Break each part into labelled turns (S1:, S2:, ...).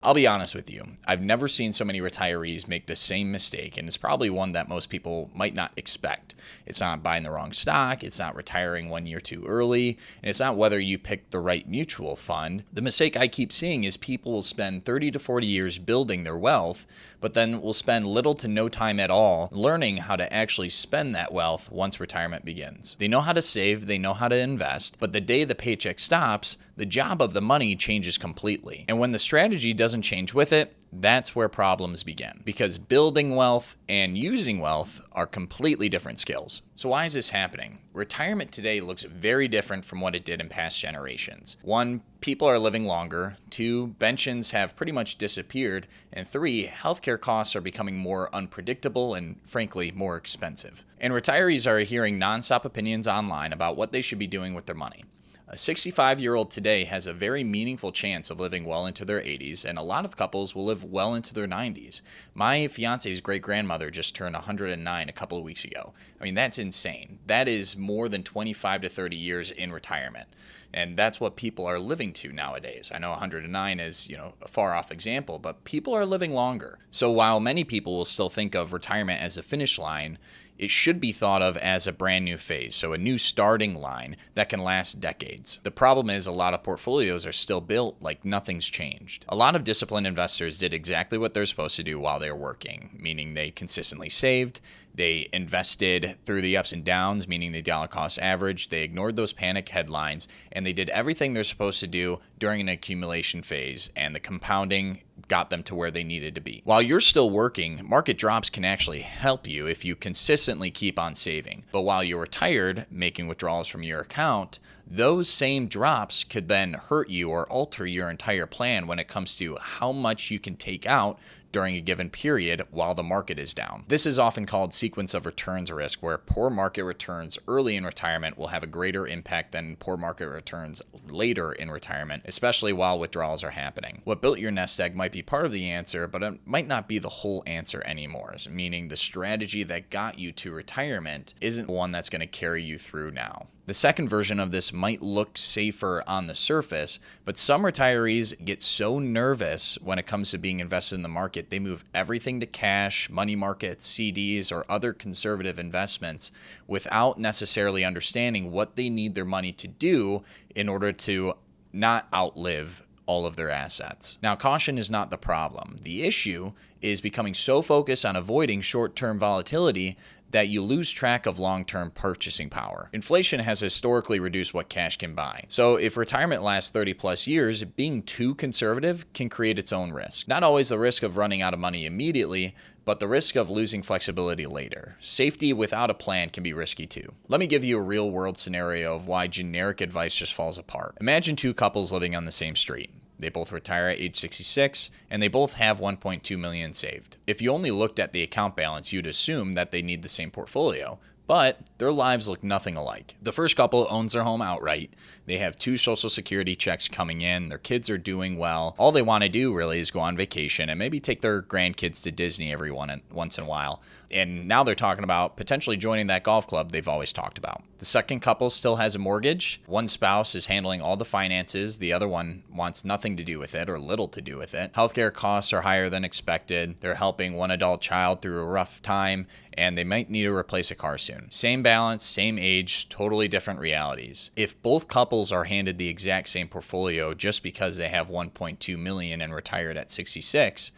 S1: I'll be honest with you, I've never seen so many retirees make the same mistake, and it's probably one that most people might not expect. It's not buying the wrong stock, it's not retiring 1 year too early, and it's not whether you picked the right mutual fund. The mistake I keep seeing is people will spend 30 to 40 years building their wealth, but then will spend little to no time at all learning how to actually spend that wealth once retirement begins. They know how to save, they know how to invest, but the day the paycheck stops, the job of the money changes completely. And when the strategy doesn't change with it, that's where problems begin. Because building wealth and using wealth are completely different skills. So why is this happening? Retirement today looks very different from what it did in past generations. 1, people are living longer. 2, pensions have pretty much disappeared. And 3, healthcare costs are becoming more unpredictable and frankly more expensive. And retirees are hearing nonstop opinions online about what they should be doing with their money. A 65-year-old today has a very meaningful chance of living well into their 80s, and a lot of couples will live well into their 90s. My fiance's great-grandmother just turned 109 a couple of weeks ago. I mean, that's insane. That is more than 25 to 30 years in retirement. And that's what people are living to nowadays. I know 109 is, a far off example, but people are living longer. So while many people will still think of retirement as a finish line, it should be thought of as a brand new phase, so a new starting line that can last decades. The problem is a lot of portfolios are still built like nothing's changed. A lot of disciplined investors did exactly what they're supposed to do while they're working, meaning they consistently saved, they invested through the ups and downs, meaning the dollar cost average, they ignored those panic headlines, and they did everything they're supposed to do during an accumulation phase, and the compounding got them to where they needed to be. While you're still working, market drops can actually help you if you consistently keep on saving. But while you're retired, making withdrawals from your account, those same drops could then hurt you or alter your entire plan when it comes to how much you can take out during a given period while the market is down. This is often called sequence of returns risk, where poor market returns early in retirement will have a greater impact than poor market returns later in retirement, especially while withdrawals are happening. What built your nest egg might be part of the answer, but it might not be the whole answer anymore, meaning the strategy that got you to retirement isn't the one that's going to carry you through now. The second version of this might look safer on the surface, but some retirees get so nervous when it comes to being invested in the market, they move everything to cash, money markets, CDs, or other conservative investments without necessarily understanding what they need their money to do in order to not outlive all of their assets. Now, caution is not the problem. The issue is becoming so focused on avoiding short-term volatility that you lose track of long-term purchasing power. Inflation has historically reduced what cash can buy. So if retirement lasts 30 plus years, being too conservative can create its own risk. Not always the risk of running out of money immediately, but the risk of losing flexibility later. Safety without a plan can be risky too. Let me give you a real-world scenario of why generic advice just falls apart. Imagine 2 couples living on the same street. They both retire at age 66, and they both have $1.2 million saved. If you only looked at the account balance, you'd assume that they need the same portfolio, but their lives look nothing alike. The first couple owns their home outright. They have 2 Social Security checks coming in. Their kids are doing well. All they want to do really is go on vacation and maybe take their grandkids to Disney every once in a while. And now they're talking about potentially joining that golf club they've always talked about. The second couple still has a mortgage. One spouse is handling all the finances. The other one wants nothing to do with it or little to do with it. Healthcare costs are higher than expected. They're helping one adult child through a rough time, and they might need to replace a car soon. Same balance, same age, totally different realities. If both couples are handed the exact same portfolio just because they have 1.2 million and retired at 66,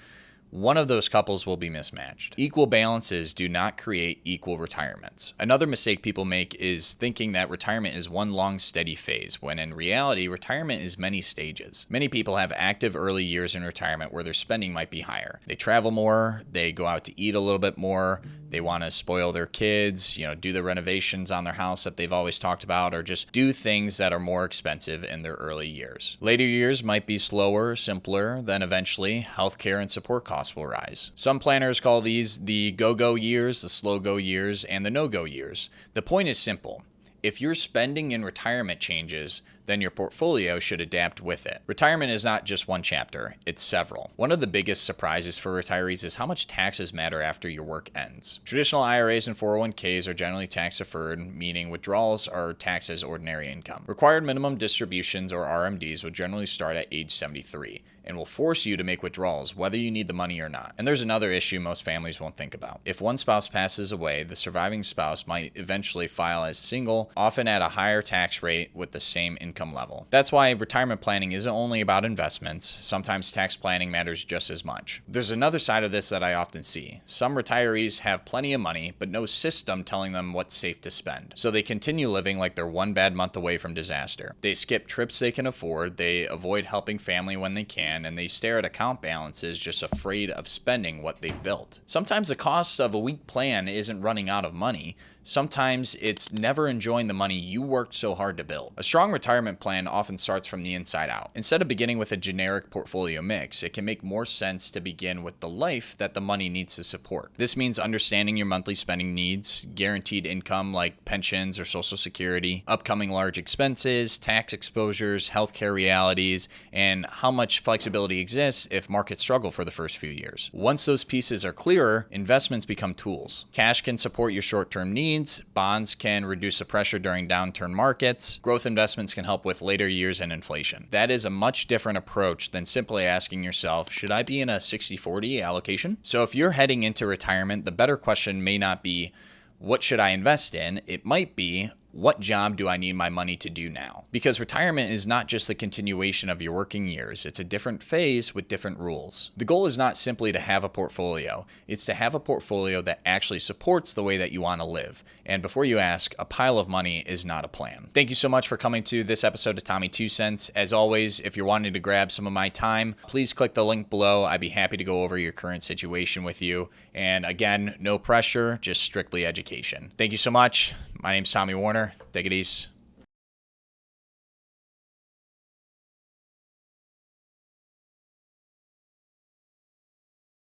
S1: one of those couples will be mismatched. Equal balances do not create equal retirements. Another mistake people make is thinking that retirement is one long steady phase, when in reality, retirement is many stages. Many people have active early years in retirement where their spending might be higher. They travel more, they go out to eat a little bit more, they want to spoil their kids, do the renovations on their house that they've always talked about, or just do things that are more expensive in their early years. Later years might be slower, simpler, then eventually healthcare and support costs will rise. Some planners call these the go-go years, the slow-go years, and the no-go years. The point is simple. If your spending in retirement changes, then your portfolio should adapt with it. Retirement is not just one chapter, it's several. One of the biggest surprises for retirees is how much taxes matter after your work ends. Traditional IRAs and 401ks are generally tax deferred, meaning withdrawals are taxed as ordinary income. Required minimum distributions, or RMDs, will generally start at age 73 and will force you to make withdrawals whether you need the money or not. And there's another issue most families won't think about. If one spouse passes away, the surviving spouse might eventually file as single, often at a higher tax rate with the same income level. That's why retirement planning isn't only about investments. Sometimes tax planning matters just as much. There's another side of this that I often see. Some retirees have plenty of money, but no system telling them what's safe to spend. So they continue living like they're one bad month away from disaster. They skip trips they can afford, they avoid helping family when they can, and they stare at account balances just afraid of spending what they've built. Sometimes the cost of a weak plan isn't running out of money. Sometimes it's never enjoying the money you worked so hard to build. A strong retirement plan often starts from the inside out. Instead of beginning with a generic portfolio mix, it can make more sense to begin with the life that the money needs to support. This means understanding your monthly spending needs, guaranteed income like pensions or Social Security, upcoming large expenses, tax exposures, healthcare realities, and how much flexibility exists if markets struggle for the first few years. Once those pieces are clearer, investments become tools. Cash can support your short-term needs. Bonds can reduce the pressure during downturn markets. Growth investments can help with later years and inflation. That is a much different approach than simply asking yourself, should I be in a 60-40 allocation? So if you're heading into retirement, the better question may not be, what should I invest in? It might be, what job do I need my money to do now? Because retirement is not just the continuation of your working years. It's a different phase with different rules. The goal is not simply to have a portfolio. It's to have a portfolio that actually supports the way that you want to live. And before you ask, a pile of money is not a plan. Thank you so much for coming to this episode of Tommy 2 Cents. As always, if you're wanting to grab some of my time, please click the link below. I'd be happy to go over your current situation with you. And again, no pressure, just strictly education. Thank you so much. My name's Tommy Warner. Take it easy.